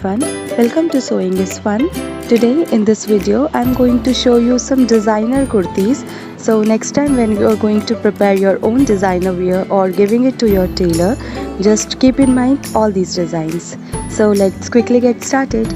everyone, welcome to Sewing is Fun. Today in this video I'm going to show you some designer kurtis. So next time when you are going to prepare your own designer wear or giving it to your tailor, just keep in mind all these designs. So let's quickly get started.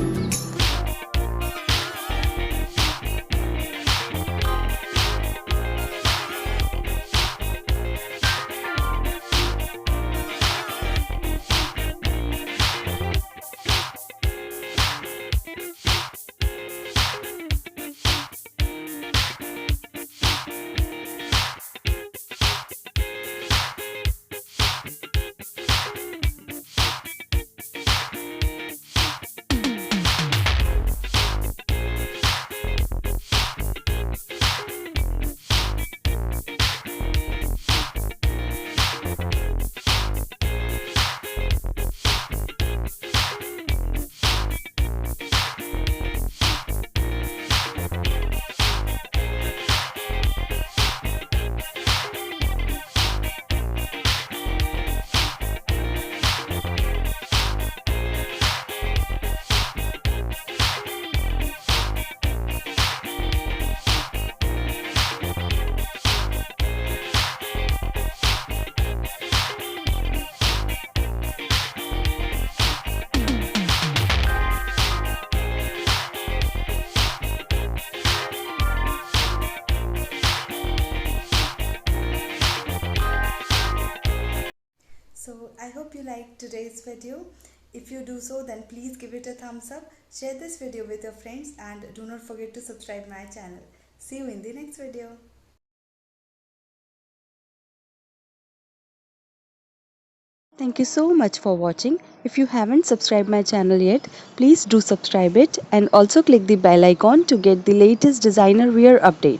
So I hope you liked today's video. If you do so, then please give it a thumbs up, share this video with your friends, and do not forget to subscribe my channel. See you in the next video. Thank you so much for watching. If you haven't subscribed my channel yet, please do subscribe it and also click the bell icon to get the latest designer wear update.